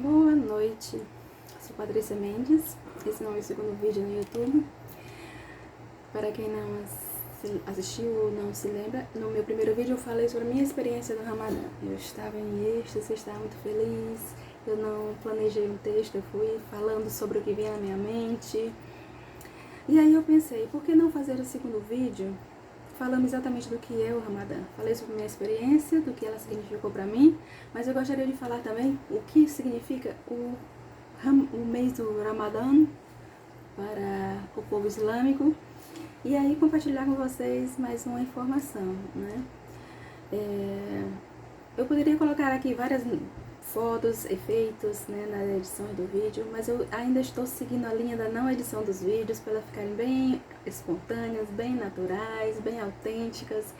Boa noite, sou Patrícia Mendes, esse não é o segundo vídeo no YouTube. Para quem não assistiu ou não se lembra, no meu primeiro vídeo eu falei sobre a minha experiência no Ramadã. Eu estava em êxtase, estava muito feliz, eu não planejei um texto, eu fui falando sobre o que vinha na minha mente. E aí eu pensei, por que não fazer o segundo vídeo falando exatamente do que é o Ramadã? Falei sobre a minha experiência, do que ela significou para mim, mas eu gostaria de falar também o que significa o mês do Ramadã para o povo islâmico e aí compartilhar com vocês mais uma informação, né? Eu poderia colocar aqui várias fotos, efeitos, né, nas edições do vídeo, mas eu ainda estou seguindo a linha da não edição dos vídeos para elas ficarem bem espontâneas, bem naturais, bem autênticas,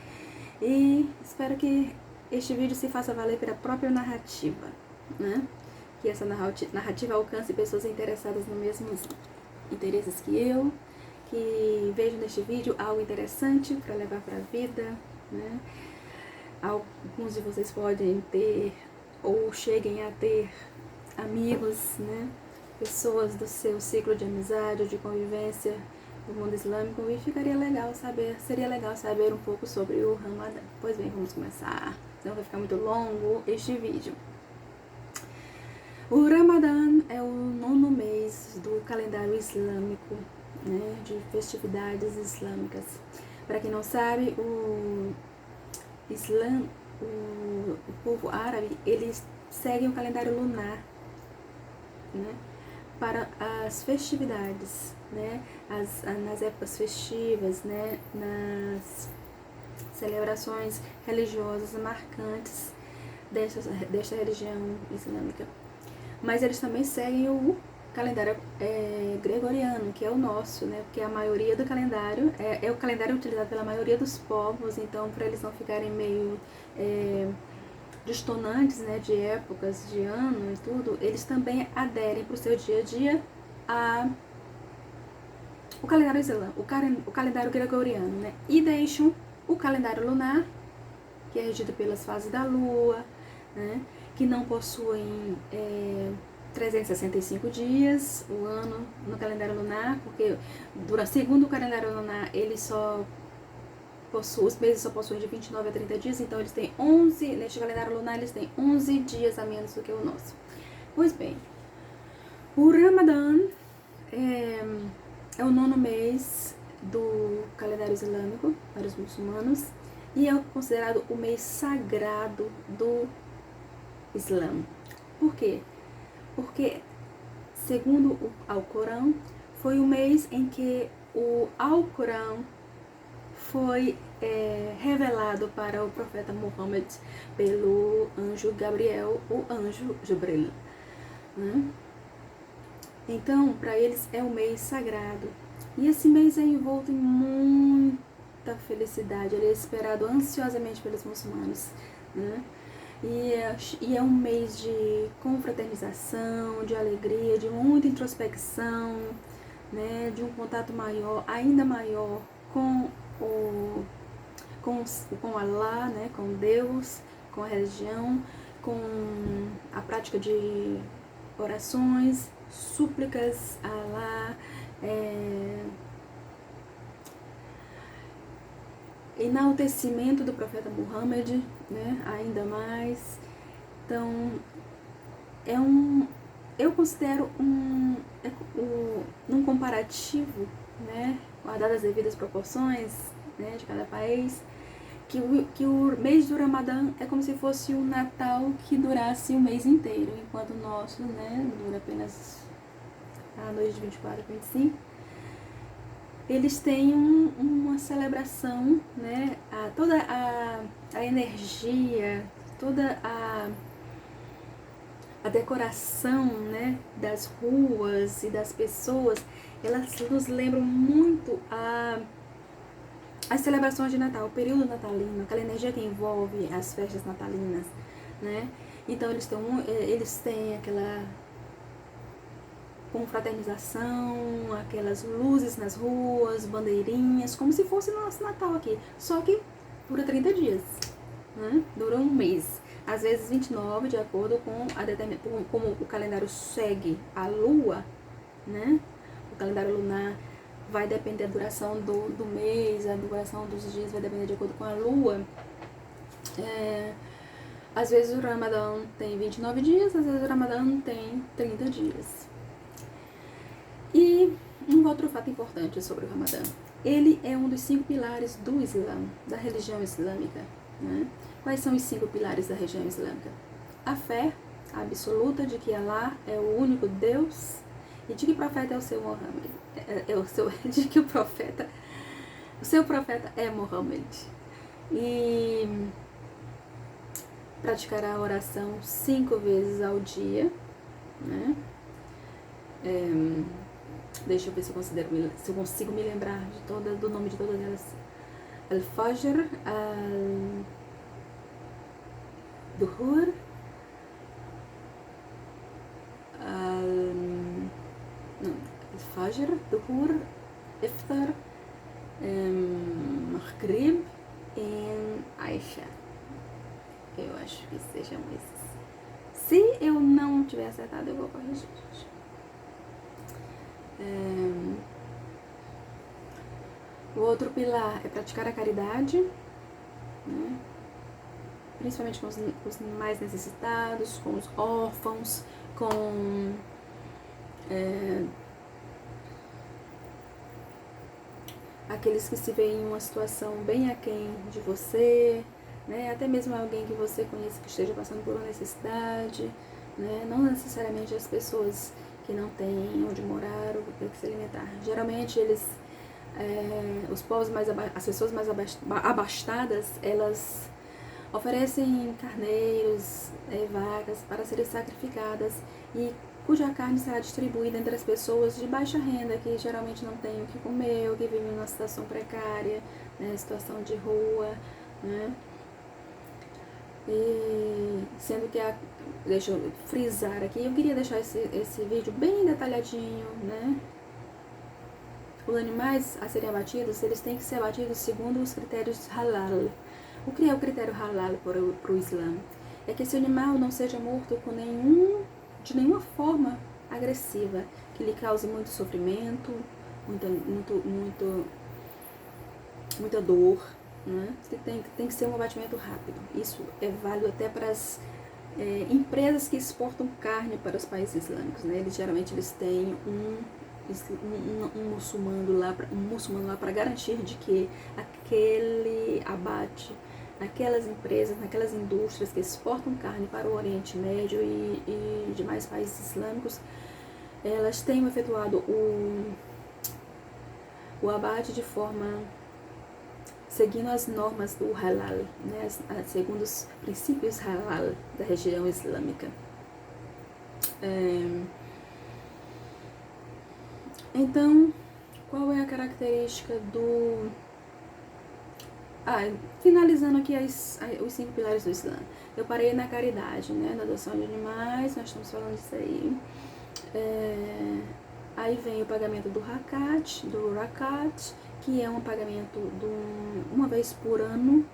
e espero que este vídeo se faça valer pela própria narrativa, né? Que essa narrativa alcance pessoas interessadas nos mesmos interesses que eu, que vejam neste vídeo algo interessante para levar para a vida, né? Alguns de vocês podem ter ou cheguem a ter amigos, né? Pessoas do seu ciclo de amizade ou de convivência do mundo islâmico, e seria legal saber um pouco sobre o Ramadã. Pois bem, vamos começar, senão vai ficar muito longo este vídeo. O Ramadã é o 9º mês do calendário islâmico, né, de festividades islâmicas. Para quem não sabe, o povo árabe, eles seguem o calendário lunar, né, para as festividades, né, nas épocas festivas, né, nas celebrações religiosas marcantes desta religião islâmica. Mas eles também seguem o calendário gregoriano, que é o nosso, né? Porque a maioria do calendário é o calendário utilizado pela maioria dos povos, então para eles não ficarem meio distonantes, né, de épocas, de ano e tudo, eles também aderem para o seu dia a dia o calendário islâmico, o calendário gregoriano, né? E deixam o calendário lunar, que é regido pelas fases da lua, né, que não possuem 365 dias o ano no calendário lunar, porque segundo o calendário lunar, os meses só possuem de 29 a 30 dias, então eles têm 11, neste calendário lunar eles têm 11 dias a menos do que o nosso. Pois bem, o Ramadã é o 9º mês do calendário islâmico para os muçulmanos e é considerado o mês sagrado do Islã. Por quê? Porque, segundo o Alcorão, foi o mês em que o Alcorão foi revelado para o profeta Muhammad pelo anjo Gabriel, o anjo Jibril, né? Então, para eles é um mês sagrado. E esse mês é envolto em muita felicidade, ele é esperado ansiosamente pelos muçulmanos, né? E é um mês de confraternização, de alegria, de muita introspecção, né? De um contato maior, ainda maior com Allah, né? Com Deus, com a religião, com a prática de orações, súplicas a Allah, enaltecimento do profeta Muhammad, né, ainda mais. Então, eu considero num comparativo, né, guardadas as devidas proporções, né, de cada país, que o mês do Ramadã é como se fosse o Natal que durasse o mês inteiro, enquanto o nosso, né, dura apenas a noite de 24 a 25. Eles têm uma celebração, né, toda a energia, toda a decoração, né, das ruas e das pessoas, elas nos lembram muito as celebrações de Natal, o período natalino, aquela energia que envolve as festas natalinas, né? Então eles têm aquela confraternização, aquelas luzes nas ruas, bandeirinhas, como se fosse o nosso Natal aqui, só que dura 30 dias, né? Dura um mês. às vezes 29, de acordo com como o calendário segue a lua, né? O calendário lunar vai depender da duração do mês, a duração dos dias vai depender de acordo com a lua. Às vezes o Ramadã tem 29 dias, às vezes o Ramadã tem 30 dias. E um outro fato importante sobre o Ramadã. Ele é um dos 5 pilares do Islã, da religião islâmica, né? Quais são os 5 pilares da religião islâmica? A fé absoluta de que Allah é o único Deus e de que o profeta é o seu Muhammad. De que o seu profeta é Muhammad. E praticar a oração 5 vezes ao dia, né? Deixa eu ver se eu consigo me lembrar do nome de todas elas. Al-Fajr, Al-Duhur, Al-Fajr, Duhur, Iftar, Maghrib e Aisha. Eu acho que sejam esses. Se eu não tiver acertado, eu vou corrigir. O outro pilar é praticar a caridade, né? Principalmente com os mais necessitados, com os órfãos, com aqueles que se veem em uma situação bem aquém de você, né? Até mesmo alguém que você conhece que esteja passando por uma necessidade, né? Não necessariamente as pessoas que não têm onde morar ou ter que se alimentar. Geralmente os povos as pessoas mais abastadas, elas oferecem carneiros, vacas para serem sacrificadas e cuja carne será distribuída entre as pessoas de baixa renda, que geralmente não têm o que comer, ou que vivem numa situação precária, né, situação de rua, né? E sendo que deixa eu frisar aqui, eu queria deixar esse vídeo bem detalhadinho, né? Os animais a serem abatidos, eles têm que ser abatidos segundo os critérios halal. O que é o critério halal para o Islã? É que esse animal não seja morto de nenhuma forma agressiva, que lhe cause muito sofrimento, muita dor, né? Tem que ser um abatimento rápido. Isso é válido até para as empresas que exportam carne para os países islâmicos, né? Geralmente eles têm um muçulmano lá para garantir de que aquele abate, naquelas empresas, naquelas indústrias que exportam carne para o Oriente Médio e demais países islâmicos, elas tenham efetuado o abate de forma seguindo as normas do halal, né? Segundo os princípios halal da região islâmica. Então, qual é a característica do... finalizando aqui os 5 pilares do Islã. Eu parei na caridade, né? Na adoção de animais, nós estamos falando disso aí. Aí vem o pagamento do rakat, que é um pagamento uma vez por ano,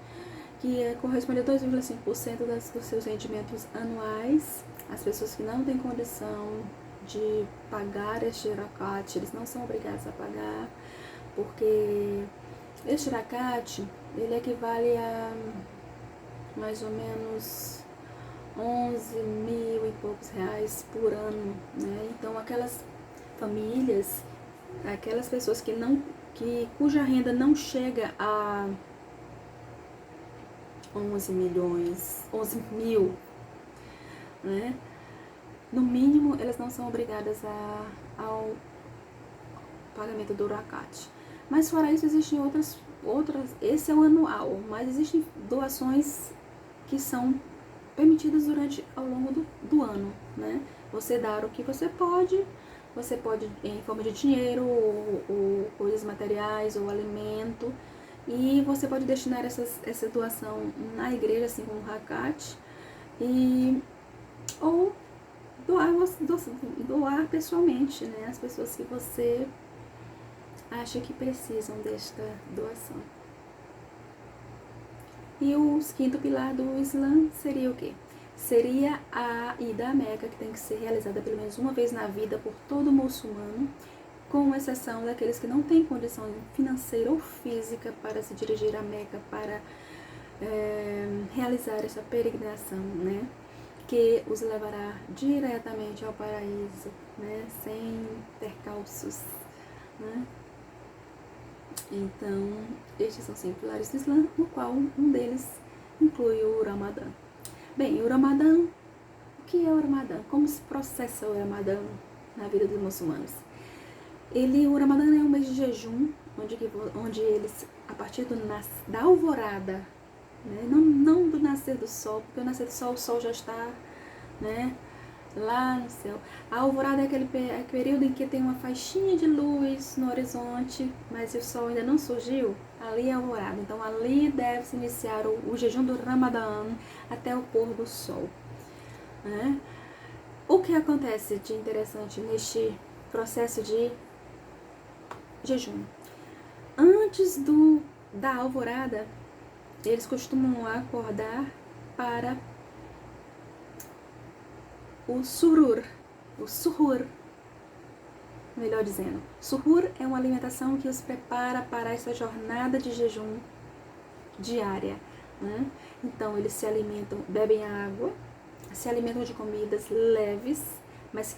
que corresponde a 2,5% dos seus rendimentos anuais. As pessoas que não têm condição de pagar este rakat, eles não são obrigados a pagar, porque este rakat, ele equivale a mais ou menos 11 mil e poucos reais por ano, né? Então aquelas famílias, aquelas pessoas cuja renda não chega a 11 mil, né? No mínimo, elas não são obrigadas ao pagamento do rakat. Mas fora isso, existem outras, esse é o anual, mas existem doações que são permitidas ao longo do ano, né? Você dar o que você pode em forma de dinheiro, ou coisas materiais, ou alimento, e você pode destinar essa doação na igreja, assim como rakat, ou doar pessoalmente, né? As pessoas que você acha que precisam desta doação. E o 5º pilar do Islã seria o quê? seria a ida à Meca, que tem que ser realizada pelo menos uma vez na vida por todo muçulmano, com exceção daqueles que não têm condição financeira ou física para se dirigir à Meca, para realizar essa peregrinação, né? Que os levará diretamente ao paraíso, né? Sem percalços, né? Então, estes são 5 pilares do Islã, no qual um deles inclui o Ramadã. Bem, o Ramadã, o que é o Ramadã? Como se processa o Ramadã na vida dos muçulmanos? O Ramadã é um mês de jejum, onde eles, a partir da alvorada, né, não do nascer do sol, porque o nascer do sol, o sol já está, né, lá no céu. A alvorada é aquele período em que tem uma faixinha de luz no horizonte, mas o sol ainda não surgiu. Ali é a alvorada. Então ali deve-se iniciar o jejum do Ramadã até o pôr do sol, né? O que acontece de interessante neste processo de jejum? Antes da alvorada, eles costumam acordar para o suhur, melhor dizendo. Suhur é uma alimentação que os prepara para essa jornada de jejum diária, né? Então, eles se alimentam, bebem água, se alimentam de comidas leves, mas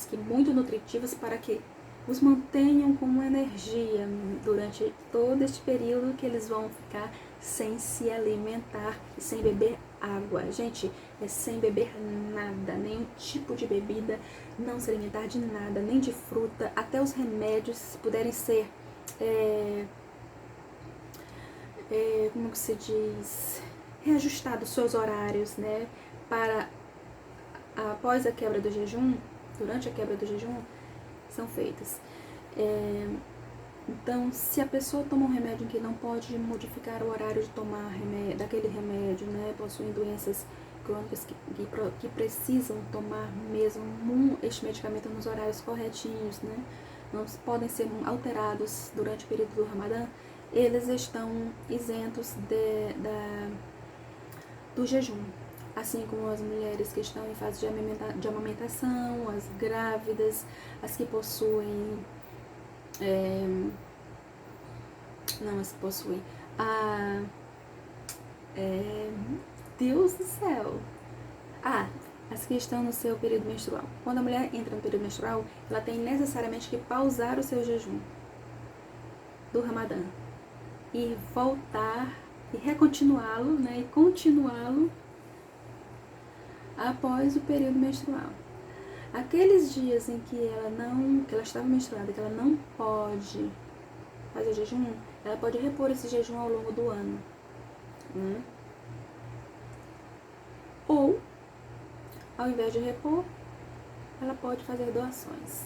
que muito nutritivas para que os mantenham com energia durante todo este período que eles vão ficar sem se alimentar e sem beber água. Gente, é sem beber nada, nenhum tipo de bebida, não se alimentar de nada, nem de fruta, até os remédios, se puderem ser, como que se diz, reajustados seus horários, né, para após a quebra do jejum, durante a quebra do jejum, são feitas. Então, se a pessoa toma um remédio em que não pode modificar o horário de tomar daquele remédio, né, possuem doenças crônicas que precisam tomar mesmo este medicamento nos horários corretinhos, né, não podem ser alterados durante o período do Ramadã, eles estão isentos do jejum. Assim como as mulheres que estão em fase de amamentação, as grávidas, as que possuem Deus do céu. As que estão no seu período menstrual. Quando a mulher entra no período menstrual, ela tem necessariamente que pausar o seu jejum do Ramadã e voltar e recontinuá-lo, né, e continuá-lo após o período menstrual. Aqueles dias em que ela estava menstruada, que ela não pode fazer jejum, ela pode repor esse jejum ao longo do ano, né? Ou, ao invés de repor, ela pode fazer doações,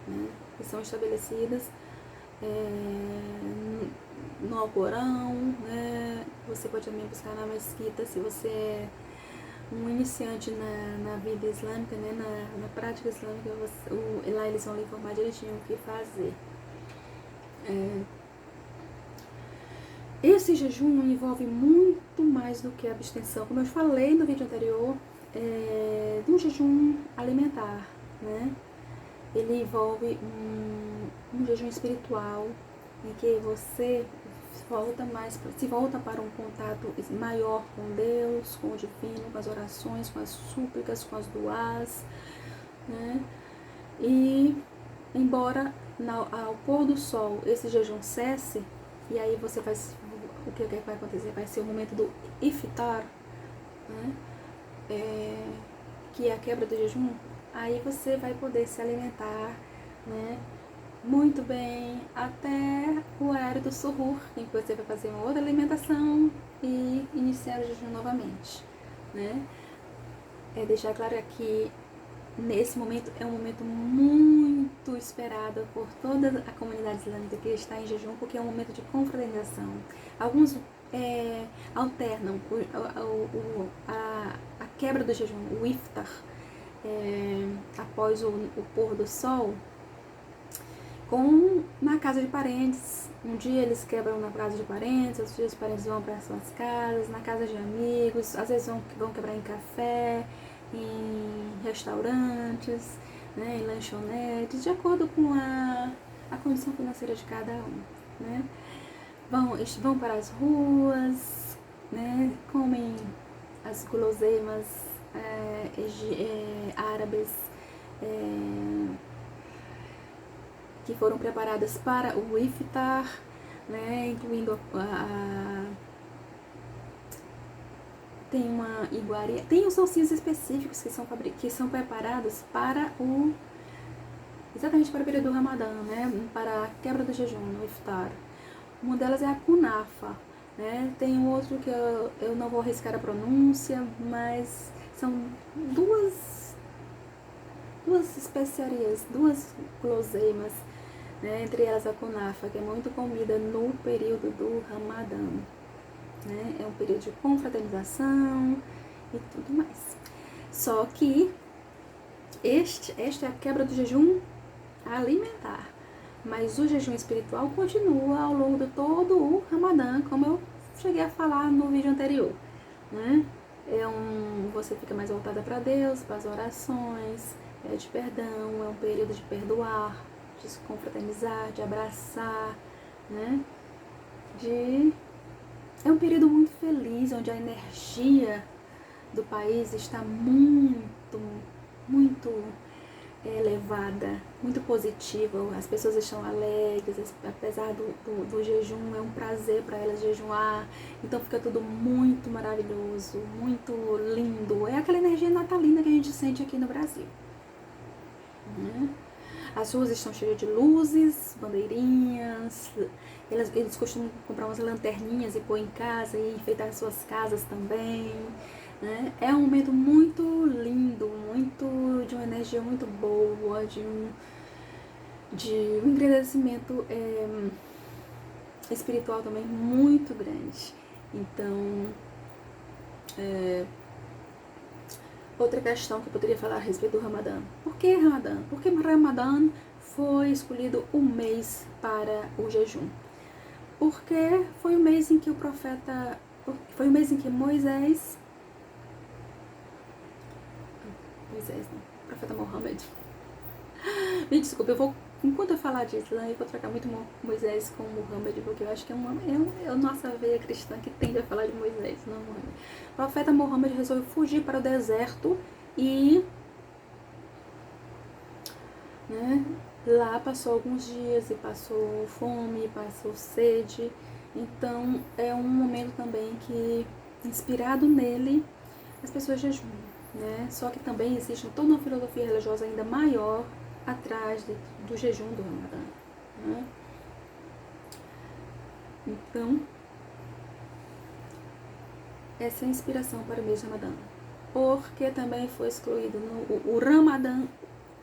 né, que são estabelecidas no Alcorão, né? Você pode também buscar na mesquita se você é um iniciante na vida islâmica, né? na prática islâmica, lá eles vão lhe informar direitinho o que fazer. Esse jejum envolve muito mais do que a abstenção, como eu falei no vídeo anterior, de um jejum alimentar, né? Ele envolve um jejum espiritual, em que você se volta para um contato maior com Deus, com o divino, com as orações, com as súplicas, com as duás, né? E embora ao pôr do sol esse jejum cesse, e aí você faz o que vai acontecer? Vai ser o momento do iftar, né? Que é a quebra do jejum. Aí você vai poder se alimentar, né, muito bem até o horário do suhur, em que você vai fazer uma outra alimentação e iniciar o jejum novamente, né? Deixar claro aqui, nesse momento é um momento muito esperado por toda a comunidade islâmica que está em jejum, porque é um momento de confraternização. Alguns alternam a quebra do jejum, o iftar, após o pôr do sol, na casa de parentes. Um dia eles quebram na casa de parentes, outros dias os parentes vão para suas casas, na casa de amigos, às vezes vão quebrar em café, em restaurantes, né, em lanchonetes, de acordo com a condição financeira de cada um, né? Vão para as ruas, né, comem as guloseimas árabes que foram preparadas para o iftar, né, incluindo tem uma iguaria, tem os docinhos específicos que são preparados para exatamente para o período do Ramadã, né, para a quebra do jejum, no iftar. Uma delas é a kunafa, né, tem um outro que eu não vou arriscar a pronúncia, mas são duas especiarias, duas guloseimas, né, entre elas a kunafa, que é muito comida no período do Ramadã, né, é um período de confraternização e tudo mais. Só que esta é a quebra do jejum alimentar, mas o jejum espiritual continua ao longo de todo o Ramadã, como eu cheguei a falar no vídeo anterior, né? Você fica mais voltada para Deus, para as orações, de perdão, é um período de perdoar, de se confraternizar, de abraçar, né? É um período muito feliz, onde a energia do país está muito, muito elevada, muito positiva, as pessoas estão alegres, apesar do jejum, é um prazer para elas jejuar, então fica tudo muito maravilhoso, muito lindo, é aquela energia natalina que a gente sente aqui no Brasil, né? As ruas estão cheias de luzes, bandeirinhas, eles costumam comprar umas lanterninhas e pôr em casa e enfeitar suas casas também, né? É um momento muito lindo, de uma energia muito boa, de um agradecimento espiritual também muito grande. Então, outra questão que eu poderia falar a respeito do Ramadã. Por que Ramadã? Porque Ramadã foi escolhido o mês para o jejum. Porque foi o mês em que Moisés não, o profeta Mohammed. Me desculpa, enquanto eu falar disso, né, eu vou trocar muito Moisés com Mohammed, porque eu acho que é a nossa veia cristã que tende a falar de Moisés, não Mohammed. O profeta Mohammed resolveu fugir para o deserto e, né, lá passou alguns dias e passou fome, passou sede. Então é um momento também que, inspirado nele, as pessoas jejuam, né? Só que também existe toda uma filosofia religiosa ainda maior atrás do jejum do Ramadã, né? Então, essa é a inspiração para o mês de Ramadã. Porque também foi excluído, o Ramadã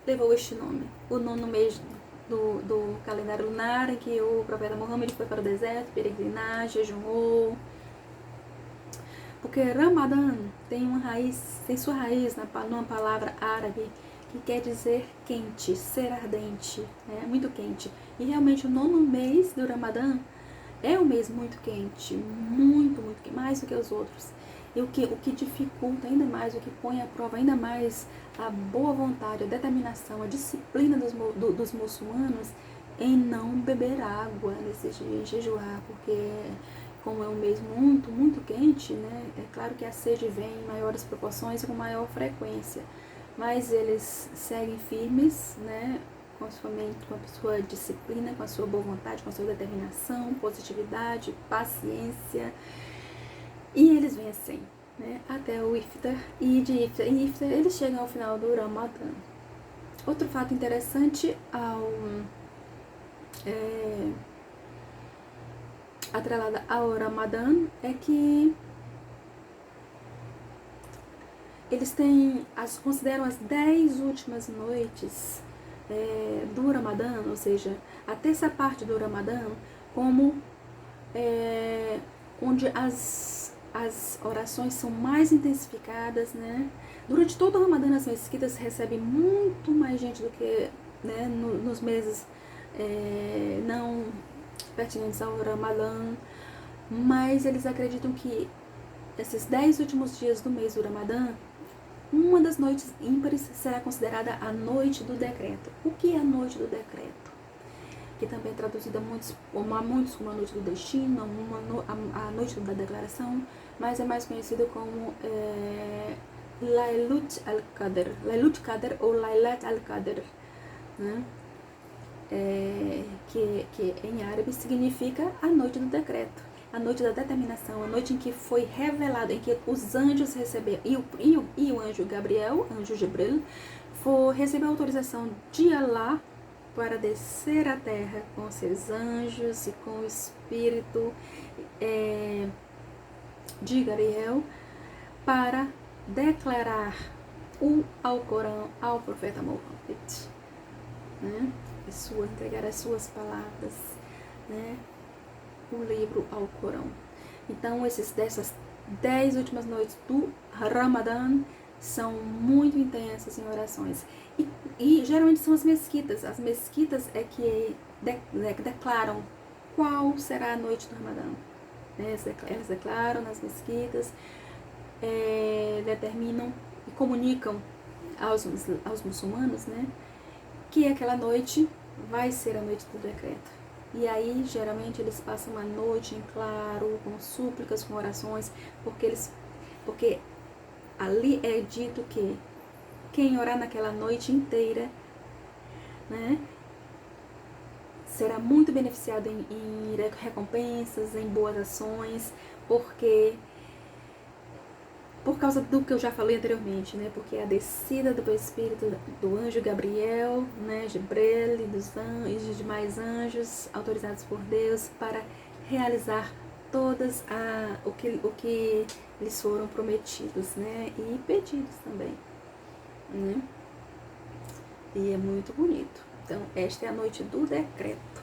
levou este nome, o nono mês do calendário lunar, em que o profeta Muhammad foi para o deserto, peregrinar, jejuou. Porque Ramadã tem sua raiz numa palavra árabe que quer dizer quente, ser ardente, né? Muito quente. E realmente o nono mês do Ramadã é um mês muito quente, muito quente, mais do que os outros. E o que dificulta ainda mais, o que põe à prova ainda mais a boa vontade, a determinação, a disciplina dos muçulmanos em não beber água nesses dias, em jejuar, porque como é um mês muito quente, né, é claro que a sede vem em maiores proporções e com maior frequência, mas eles seguem firmes, né, com a sua disciplina, com a sua boa vontade, com a sua determinação, positividade, paciência, e eles vencem, né, até o iftar, e de iftar em iftar eles chegam ao final do Ramadã. Outro fato interessante atrelada ao Ramadã é que eles consideram as 10 últimas noites do Ramadã, ou seja, a terça parte do Ramadã, como onde as orações são mais intensificadas, né? Durante todo o Ramadã, as mesquitas recebem muito mais gente do que, né, nos meses não pertinentes ao Ramadã, mas eles acreditam que esses 10 últimos dias do mês do Ramadã, uma das noites ímpares será considerada a noite do decreto. O que é a noite do decreto? Que também é traduzida muitos como a noite do destino, a noite da declaração, mas é mais conhecida como Laylut al-Qadr, Laylut Qadr ou Laylat al-Qadr, né? Que em árabe significa a noite do decreto, a noite da determinação, a noite em que foi revelado, em que os anjos receberam, e o anjo Gabriel, anjo Jibril, recebeu a autorização de Allah para descer à terra com seus anjos e com o espírito de Gabriel para declarar o Alcorão ao profeta Muhammad, né? Entregar as suas palavras, né? O livro Alcorão. Então, dessas 10 últimas noites do Ramadã são muito intensas em orações. E geralmente são as mesquitas. As mesquitas é que declaram qual será a noite do Ramadã. Elas declaram nas mesquitas, determinam e comunicam aos muçulmanos, né, que aquela noite vai ser a noite do decreto. E aí, geralmente, eles passam a noite em claro, com súplicas, com orações, porque ali é dito que quem orar naquela noite inteira, né, será muito beneficiado em recompensas, em boas ações, por causa do que eu já falei anteriormente, né? Porque a descida do espírito do anjo Gabriel, né, Jibril e dos demais anjos autorizados por Deus para realizar todas o que lhes foram prometidos, né? E pedidos também, né? E é muito bonito. Então, esta é a noite do decreto,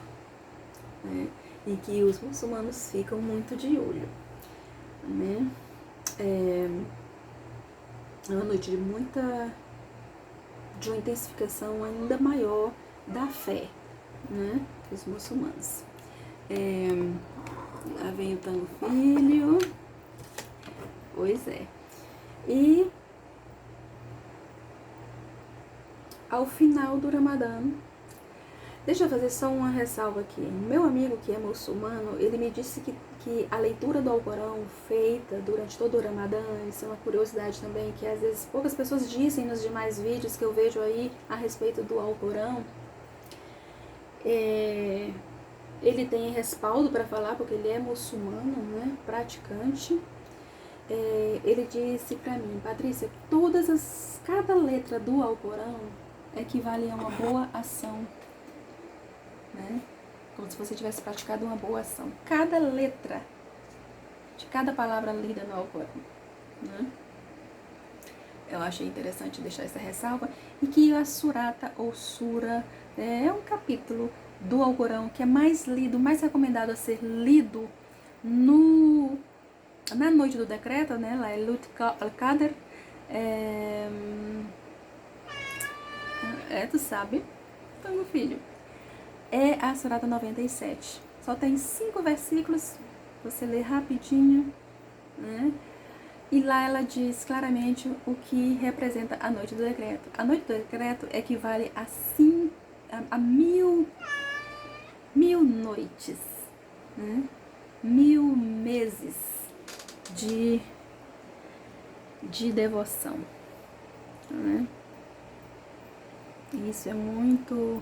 né? E que os muçulmanos ficam muito de olho, né? É uma noite de uma intensificação ainda maior da fé, né, dos muçulmanos. Lá vem o Tango Filho, pois é. E ao final do Ramadã, deixa eu fazer só uma ressalva aqui. Meu amigo que é muçulmano, ele me disse que a leitura do Alcorão feita durante todo o Ramadã, isso é uma curiosidade também, que às vezes poucas pessoas dizem nos demais vídeos que eu vejo aí a respeito do Alcorão. Ele tem respaldo para falar, porque ele é muçulmano, né, praticante. Ele disse para mim: Patrícia, cada letra do Alcorão equivale a uma boa ação, né? Como se você tivesse praticado uma boa ação. Cada letra de cada palavra lida no Alcorão, né? Eu achei interessante deixar essa ressalva. E que a surata ou sura é um capítulo do Alcorão que é mais lido, mais recomendado a ser lido na noite do decreto, né? Laylut al-Qadr. Tu sabe? Então, meu filho, é a surata 97. Só tem 5 versículos, você lê rapidinho, né? E lá ela diz claramente o que representa a noite do decreto. A noite do decreto equivale a 1000 noites, né? 1000 meses de devoção, né? E isso é muito,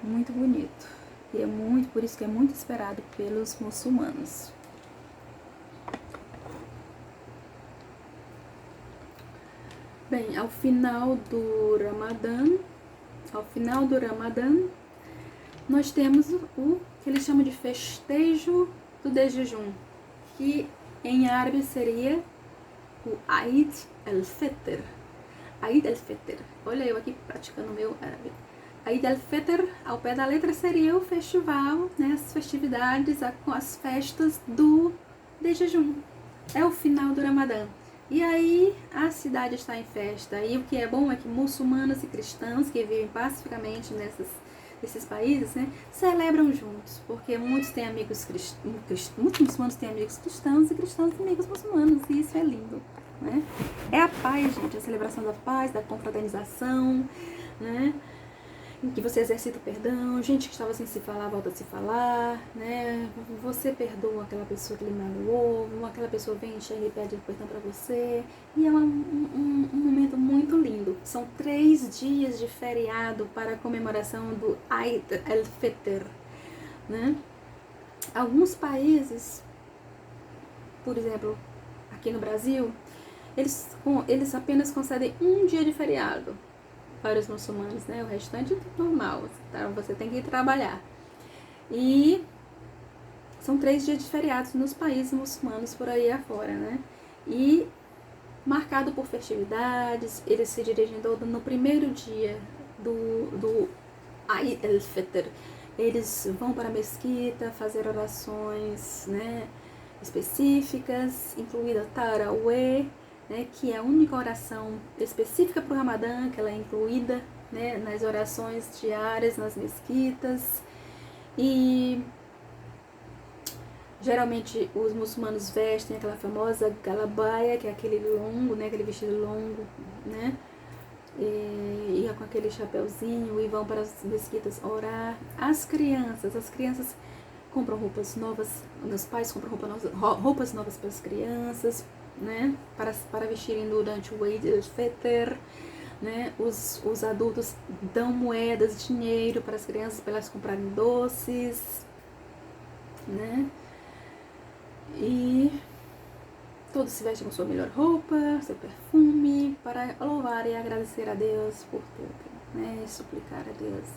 muito bonito. E por isso que é muito esperado pelos muçulmanos. Bem, ao final do Ramadã, nós temos o que eles chamam de festejo do desjejum, que em árabe seria o Eid al-Fitr. Eid al-Fitr. Olha eu aqui praticando o meu árabe. Eid al-Fitr, ao pé da letra, seria o festival, né, as festividades, com as festas de jejum. É o final do Ramadã. E aí a cidade está em festa. E o que é bom é que muçulmanos e cristãos que vivem pacificamente esses países, né, celebram juntos, porque muitos têm amigos muitos muçulmanos têm amigos cristãos e cristãos têm amigos muçulmanos, e isso é lindo, né? É a paz, gente, a celebração da paz, da confraternização, né? Em que você exercita o perdão, gente que estava sem se falar, volta a se falar, né? Você perdoa aquela pessoa que lhe magoou, aquela pessoa vem, chega e pede perdão para você, e é um momento muito lindo. São 3 dias de feriado para a comemoração do Eid al-Fitr, né? Alguns países, por exemplo, aqui no Brasil, eles apenas concedem 1 dia de feriado para os muçulmanos, né? O restante é normal, então você tem que ir trabalhar. E são 3 dias de feriados nos países muçulmanos por aí afora, né? E marcado por festividades, eles se dirigem todo no primeiro dia do Eid al-Fitr. Eles vão para a mesquita fazer orações, né, específicas, incluída Tarawih, né, que é a única oração específica para o Ramadã, que ela é incluída, né, nas orações diárias nas mesquitas. E geralmente os muçulmanos vestem aquela famosa galabaia, que é aquele longo, né, aquele vestido longo, né, e com aquele chapeuzinho, e vão para as mesquitas orar. As crianças compram roupas novas, os pais compram roupas novas para as crianças, né, para vestirem durante o Eid al-Fitr, né, os adultos dão moedas, dinheiro para as crianças para elas comprarem doces, né, e todos se vestem com sua melhor roupa, seu perfume, para louvar e agradecer a Deus por tudo, né, e suplicar a Deus.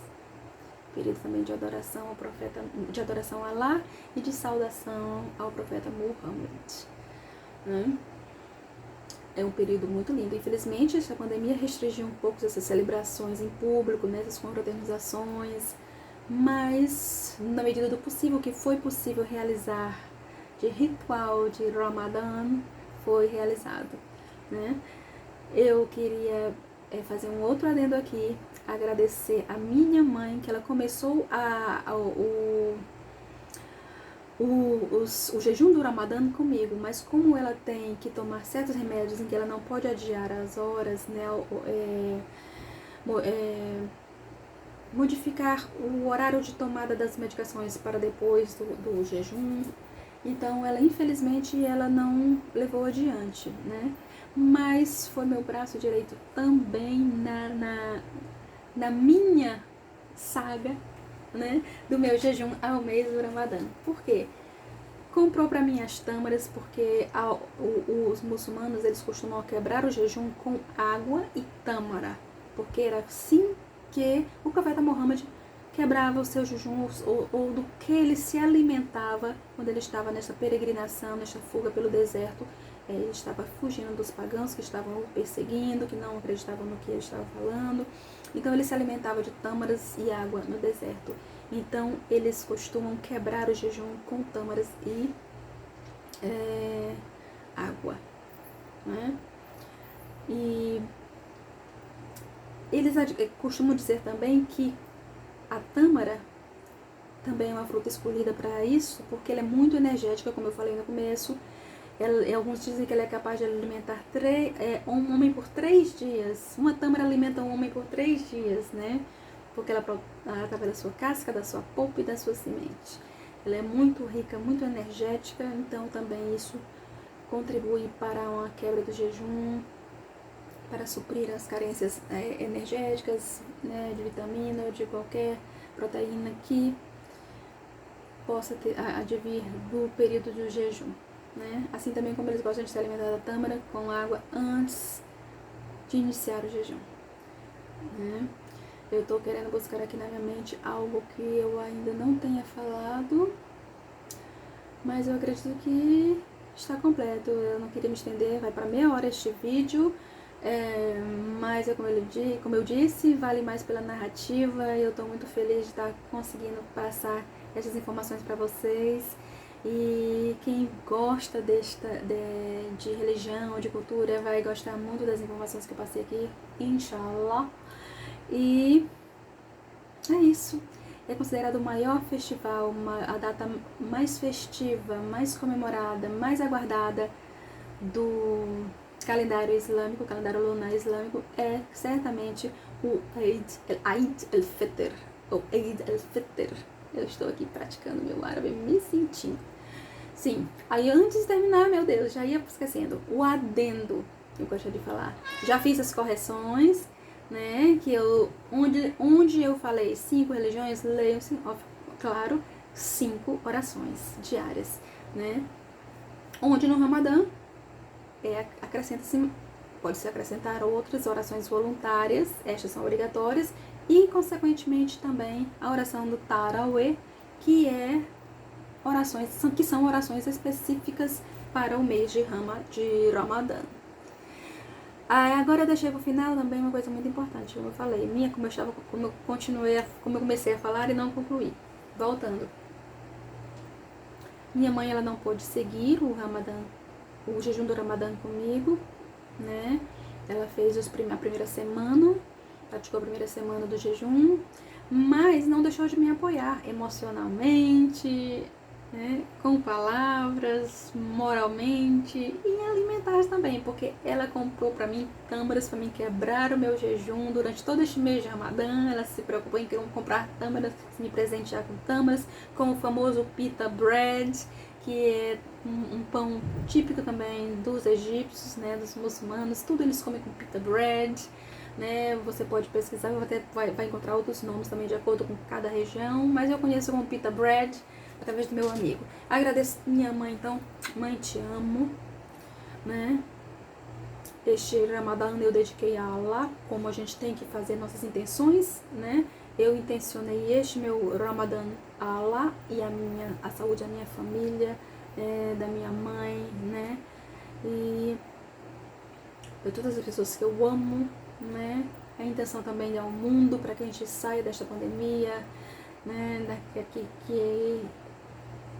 Período também de adoração ao profeta, de adoração a Allah e de saudação ao profeta Muhammad, né? É um período muito lindo. Infelizmente, essa pandemia restringiu um pouco essas celebrações em público, né, essas confraternizações, mas na medida do possível, que foi possível realizar de ritual de Ramadã, foi realizado, né? Eu queria fazer um outro adendo aqui, agradecer a minha mãe, que ela começou o jejum do Ramadã comigo, mas como ela tem que tomar certos remédios em que ela não pode adiar as horas, né, modificar o horário de tomada das medicações para depois do jejum, então ela infelizmente ela não levou adiante, né? Mas foi meu braço direito também na minha saga, né, do meu jejum ao mês do Ramadã. Por quê? Comprou para mim as tâmaras, porque os muçulmanos eles costumam quebrar o jejum com água e tâmara, porque era assim que o profeta Muhammad quebrava o seu jejum, ou do que ele se alimentava quando ele estava nessa peregrinação, nessa fuga pelo deserto. Ele estava fugindo dos pagãos que estavam o perseguindo, que não acreditavam no que ele estava falando. Então ele se alimentava de tâmaras e água no deserto. Então eles costumam quebrar o jejum com tâmaras e água, né? E eles costumam dizer também que a tâmara também é uma fruta escolhida para isso, porque ela é muito energética, como eu falei no começo. Alguns dizem que ela é capaz de alimentar um homem por 3 dias. Uma tâmara alimenta um homem por 3 dias, né? Porque ela através da sua casca, da sua polpa e da sua semente. Ela é muito rica, muito energética, então também isso contribui para uma quebra do jejum, para suprir as carências energéticas, né, de vitamina ou de qualquer proteína que possa advir do período do jejum, né? Assim também como eles gostam de se alimentar da tâmara com água antes de iniciar o jejum, né? Eu estou querendo buscar aqui na minha mente algo que eu ainda não tenha falado, mas eu acredito que está completo. Eu não queria me estender, vai para meia hora este vídeo, mas como eu disse, vale mais pela narrativa. Eu estou muito feliz de estar conseguindo passar essas informações para vocês. E quem gosta de religião, de cultura, vai gostar muito das informações que eu passei aqui, inshallah. E É isso. É considerado o maior festival, a data mais festiva, mais comemorada, mais aguardada do calendário islâmico, o calendário lunar islâmico, é certamente o Eid al-Fitr, ou Eid al-Fitr. Eu estou aqui praticando meu árabe, me sentindo. Sim, aí antes de terminar, meu Deus, já ia esquecendo, o adendo que eu gostaria de falar. Já fiz as correções, né, que onde eu falei 5 religiões, leiam-se, claro, 5 orações diárias, né. Onde no Ramadã acrescenta-se, pode-se acrescentar outras orações voluntárias, estas são obrigatórias, e consequentemente também a oração do Tarawih, que são orações específicas para o mês de Ramadã. Agora eu deixei para o final também uma coisa muito importante, como eu falei, como eu comecei a falar e não concluí. Voltando. Minha mãe, ela não pôde seguir o jejum do Ramadã comigo, né? Ela fez a primeira semana, praticou a primeira semana do jejum, mas não deixou de me apoiar emocionalmente, né, com palavras, moralmente e alimentares também, porque ela comprou para mim tâmaras para mim quebrar o meu jejum durante todo este mês de Ramadã. Ela se preocupou em comprar tâmaras, me presentear com tâmaras, com o famoso pita bread, que é um pão típico também dos egípcios, né, dos muçulmanos. Tudo eles comem com pita bread, né? Você pode pesquisar, vai encontrar outros nomes também de acordo com cada região, mas eu conheço como pita bread através do meu amigo. Agradeço minha mãe, então, mãe, te amo, né? Este Ramadã eu dediquei a Allah, como a gente tem que fazer nossas intenções, né? Eu intencionei este meu Ramadã a Allah e a saúde da minha família, da minha mãe, né? E de todas as pessoas que eu amo, né? A intenção também é o mundo, para que a gente saia desta pandemia, né? Que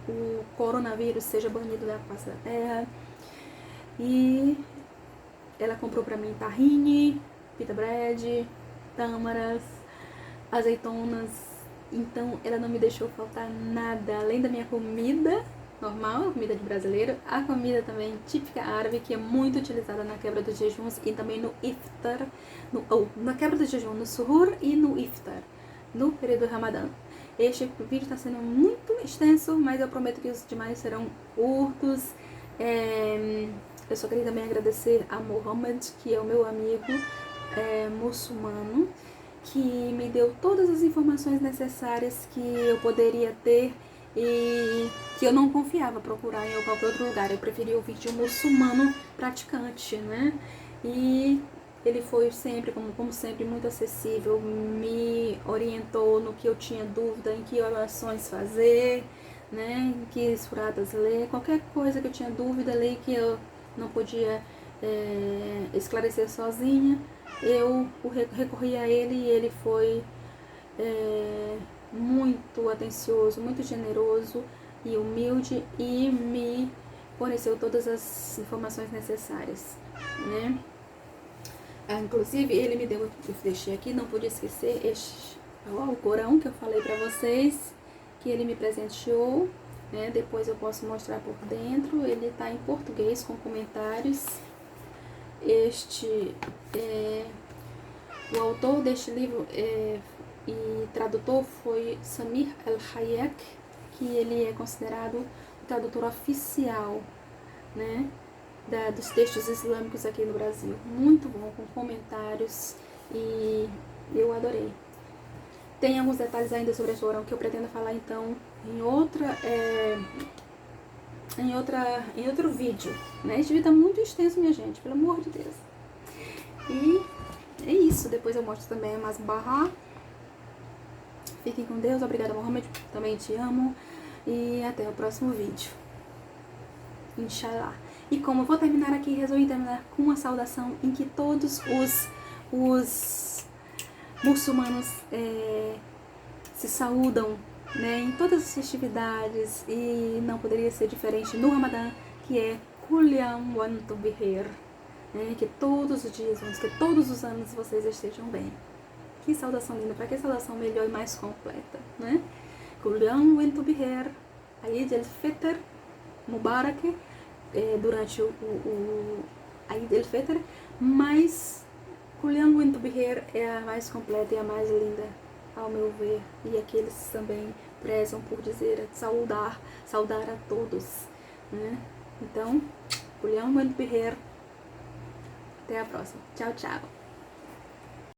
o coronavírus seja banido da face da terra. E ela comprou pra mim tahine, pita bread, tâmaras, azeitonas. Então ela não me deixou faltar nada, além da minha comida normal, a comida de brasileiro, a comida também típica árabe, que é muito utilizada na quebra dos jejuns e também no iftar, na quebra do jejum, no suhur e no iftar, no período do Ramadã. Este vídeo está sendo muito extenso, mas eu prometo que os demais serão curtos. Eu só queria também agradecer a Mohammed, que é o meu amigo muçulmano, que me deu todas as informações necessárias que eu poderia ter e que eu não confiava procurar em qualquer outro lugar. Eu preferi ouvir de um muçulmano praticante, né? E ele foi sempre, como sempre, muito acessível, me orientou no que eu tinha dúvida, em que orações fazer, né, em que suradas ler, qualquer coisa que eu tinha dúvida ali que eu não podia esclarecer sozinha, eu recorri a ele e ele foi muito atencioso, muito generoso e humilde e me forneceu todas as informações necessárias, né? Inclusive, ele me deu, eu deixei aqui, não pude esquecer, o Corão que eu falei pra vocês, que ele me presenteou, né? Depois eu posso mostrar por dentro, ele tá em português com comentários. O autor deste livro e tradutor foi Samir El-Hayek, que ele é considerado o tradutor oficial, né, dos textos islâmicos aqui no Brasil. Muito bom, com comentários, e eu adorei. Tem alguns detalhes ainda sobre a Corão que eu pretendo falar então em outro vídeo, né? Este vídeo tá muito extenso, minha gente, pelo amor de Deus. E é isso, depois eu mostro também umas barra. Fiquem com Deus, obrigada, Mohammed, também te amo, e até o próximo vídeo, Inshallah. E como eu vou terminar aqui, resolvi terminar com uma saudação em que todos os muçulmanos se saúdam, né, em todas as festividades, e não poderia ser diferente no Ramadã, que é Kul Yawm wa antum bikhir, né, que todos os dias, que todos os anos vocês estejam bem. Que saudação linda, para que saudação melhor e mais completa, né? Kulyam Wentu Biher, Eid el-Fitr Mubarak, durante o Eid el-Fitr, mas Kulyam Wentu Biher é a mais completa e a mais linda, ao meu ver, e aqueles também prezam por dizer, saudar a todos, né? Então, Kulyam Wentu Biher, até a próxima. Tchau, tchau.